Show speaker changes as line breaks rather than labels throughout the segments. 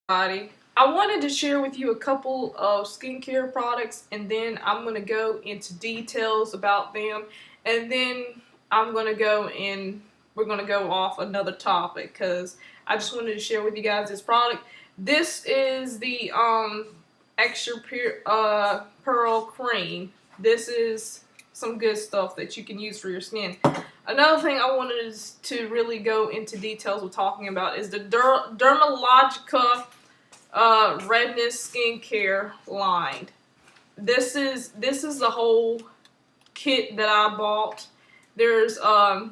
Everybody. I wanted to share with you a couple of skincare products, and then I'm going to go into details about them, and then I'm going to go in, we're going to go off another topic because I just wanted to share with you guys this product. This is the Extra Pearl Cream. This is some good stuff that you can use for your skin. Another thing I wanted to really go into details with talking about is the Dermalogica redness skincare line. This is the whole kit that I bought. There's I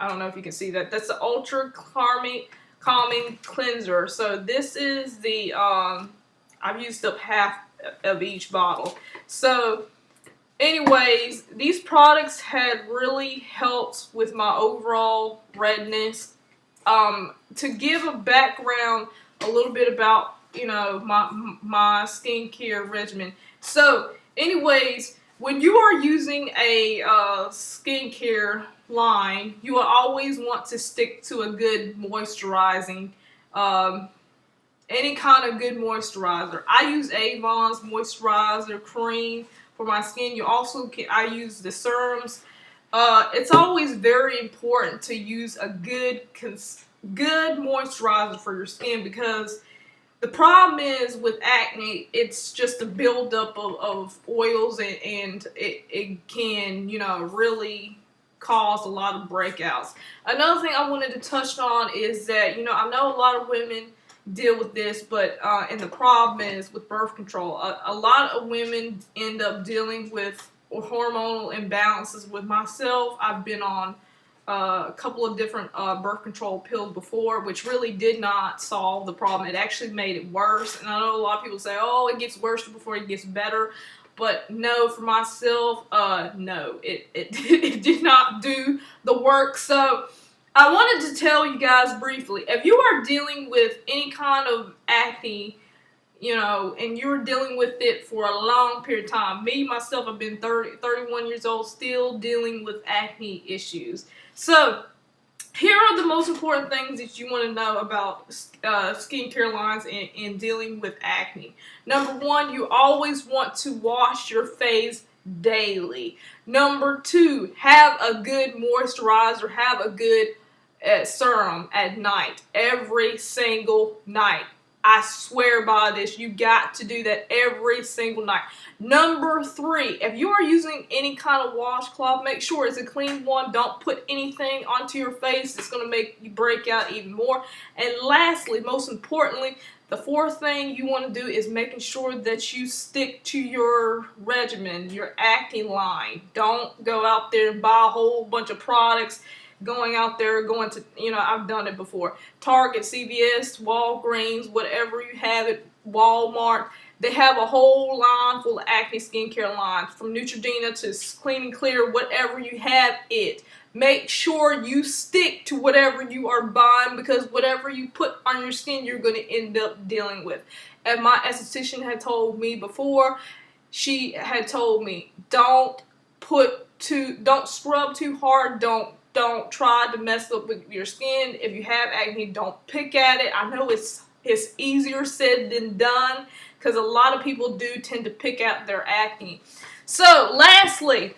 don't know if you can see that. That's the ultra calming cleanser. So this is the I've used up half of each bottle. So anyways, these products had really helped with my overall redness. To give a background a little bit about my skincare regimen. So, anyways, when you are using a skincare line, you will always want to stick to a good moisturizing, any kind of good moisturizer. I use Avon's moisturizer cream for my skin. I use the serums. It's always very important to use a good moisturizer for your skin, because the problem is with acne, it's just a buildup of oils, and it can, really cause a lot of breakouts. Another thing I wanted to touch on is that, I know a lot of women deal with this, but and the problem is with birth control. A lot of women end up dealing with hormonal imbalances. With myself, I've been on a couple of different birth control pills before, which really did not solve the problem. It actually made it worse. And I know a lot of people say, oh, it gets worse before it gets better. But no, for myself, no, it did not do the work. So I wanted to tell you guys briefly, if you are dealing with any kind of acne, and you're dealing with it for a long period of time. Me, myself, I've been 31 years old, still dealing with acne issues. So, here are the most important things that you want to know about skincare lines and dealing with acne. Number one, you always want to wash your face daily. Number two, have a good moisturizer, have a good serum at night, every single night. I swear by this. You got to do that every single night. Number three, if you are using any kind of washcloth, make sure it's a clean one. Don't put anything onto your face. It's going to make you break out even more. And lastly, most importantly, the fourth thing you want to do is making sure that you stick to your regimen, your acne line. Don't go out there and buy a whole bunch of products, going out there, going to, I've done it before. Target, CVS, Walgreens, whatever you have it, Walmart. They have a whole line full of acne skincare lines, from Neutrogena to Clean and Clear, whatever you have it. Make sure you stick to whatever you are buying, because whatever you put on your skin, you're going to end up dealing with. And my esthetician had told me before, she had told me, don't scrub too hard, don't try to mess up with your skin. If you have acne, don't pick at it. I know it's easier said than done, because a lot of people do tend to pick at their acne. So, lastly,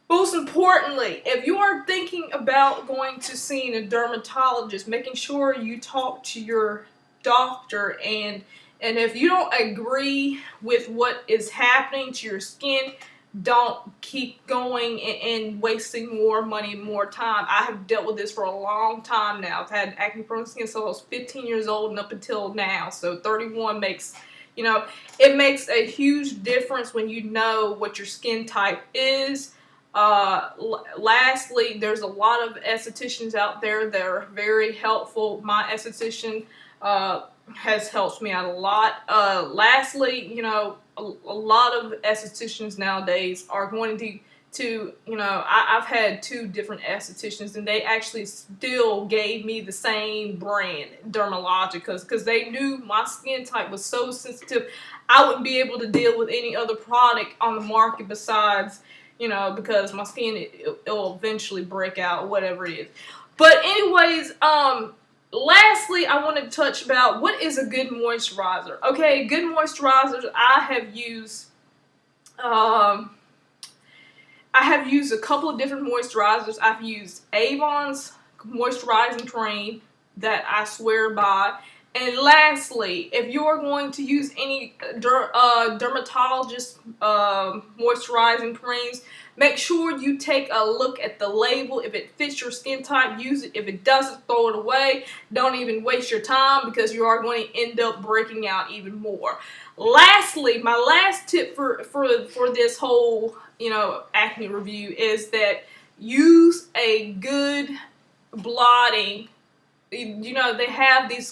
most importantly, if you are thinking about going to seeing a dermatologist, making sure you talk to your doctor, and if you don't agree with what is happening to your skin, don't keep going and wasting more money and more time. I have dealt with this for a long time now. I've had acne prone skin since I was 15 years old and up until now. So 31 makes, it makes a huge difference when you know what your skin type is. Lastly, there's a lot of estheticians out there that are very helpful. My esthetician has helped me out a lot. Lastly, a lot of estheticians nowadays are going to I've had two different estheticians, and they actually still gave me the same brand, Dermalogica, because they knew my skin type was so sensitive. I wouldn't be able to deal with any other product on the market besides, because my skin, it'll eventually break out, whatever it is. But anyways, lastly, I want to touch about what is a good moisturizer. Okay, good moisturizers. Um, I have used a couple of different moisturizers. I've used Avon's moisturizing cream that I swear by. And lastly, if you're going to use any dermatologist moisturizing creams, make sure you take a look at the label. If it fits your skin type, use it. If it doesn't, throw it away. Don't even waste your time because you are going to end up breaking out even more. Lastly, my last tip for this whole acne review is that use a good blotting. They have these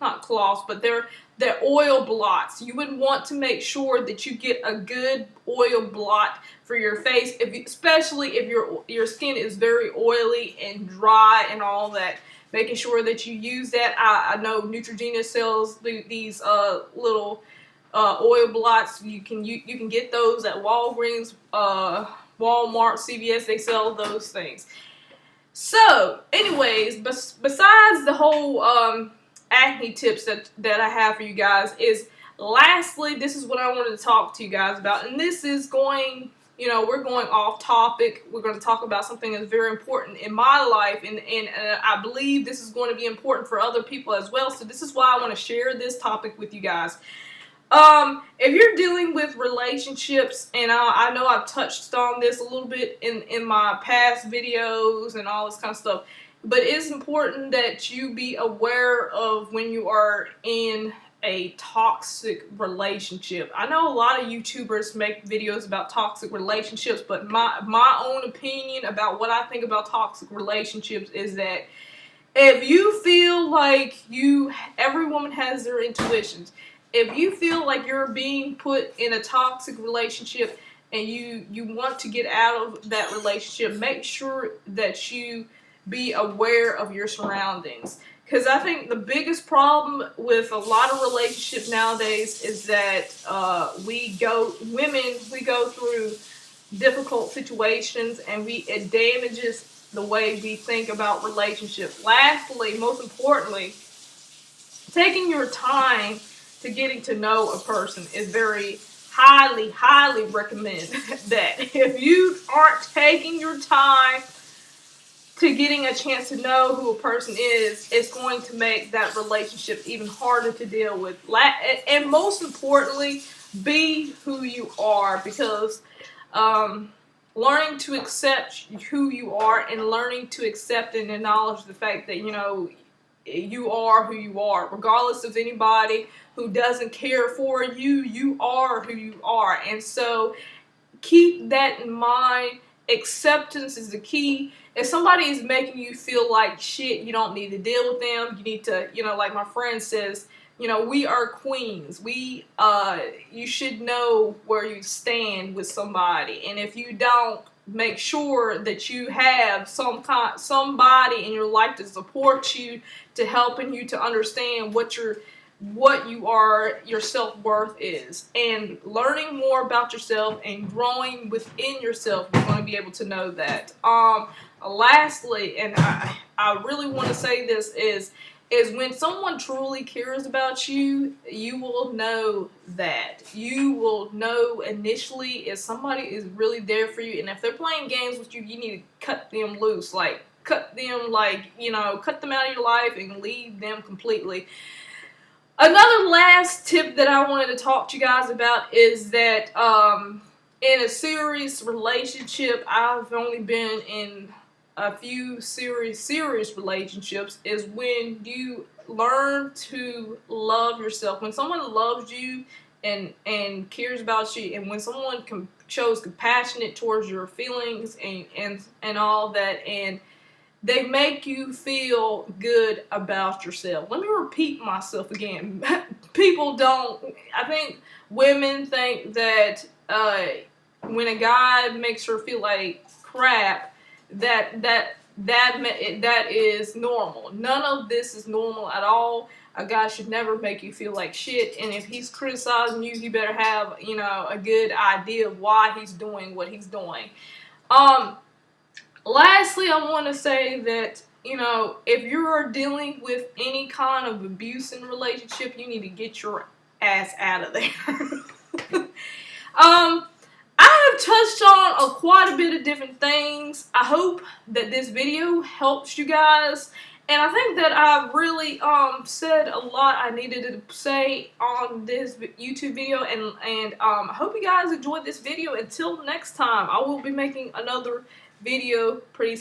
not cloths, but they're oil blots. You would want to make sure that you get a good oil blot for your face, especially if your skin is very oily and dry and all that. Making sure that you use that. I know Neutrogena sells these little oil blots. You can get those at Walgreens, Walmart, CVS. They sell those things. So, anyways, besides the whole acne tips that I have for you guys, is lastly, this is what I wanted to talk to you guys about, and this is going, we're going off topic. We're going to talk about something that's very important in my life, and I believe this is going to be important for other people as well. So this is why I want to share this topic with you guys. If you're dealing with relationships, and I know I've touched on this a little bit in my past videos and all this kind of stuff, but it's important that you be aware of when you are in a toxic relationship. I know a lot of YouTubers make videos about toxic relationships, but my own opinion about what I think about toxic relationships is that if you feel like every woman has their intuitions. If you feel like you're being put in a toxic relationship and you want to get out of that relationship, make sure that you be aware of your surroundings. Because I think the biggest problem with a lot of relationships nowadays is that women go through difficult situations, and it damages the way we think about relationships. Lastly, most importantly, taking your time to getting to know a person is very highly recommend that. If you aren't taking your time to getting a chance to know who a person is, it's going to make that relationship even harder to deal with. And most importantly, be who you are, because learning to accept who you are and learning to accept and acknowledge the fact that you are who you are, regardless of anybody who doesn't care for you. You are who you are, and so keep that in mind. Acceptance is the key. If somebody is making you feel like shit, you don't need to deal with them. You need to, like my friend says, we are queens. You should know where you stand with somebody, and if you don't, make sure that you have somebody in your life to support you, to helping you to understand what your self-worth is, and learning more about yourself and growing within yourself. You're going to be able to know that. Lastly, and I really want to say this is when someone truly cares about you, you will know that. You will know initially if somebody is really there for you, and if they're playing games with you, you need to cut them loose, cut them out of your life and leave them completely. Another last tip that I wanted to talk to you guys about is that in a serious relationship, I've only been in a few serious relationships, is when you learn to love yourself. When someone loves you and cares about you, and when someone shows compassionate towards your feelings and all that, and they make you feel good about yourself. Let me repeat myself again. I think women think that when a guy makes her feel like crap, that is normal. None of this is normal at all. A guy should never make you feel like shit, and if he's criticizing you, he better have a good idea of why he's doing what he's doing. Lastly, I want to say that you know, if you're dealing with any kind of abuse in a relationship, you need to get your ass out of there. I have touched on quite a bit of different things. I hope that this video helps you guys. And I think that I really said a lot I needed to say on this YouTube video. And I hope you guys enjoyed this video. Until next time, I will be making another video pretty soon.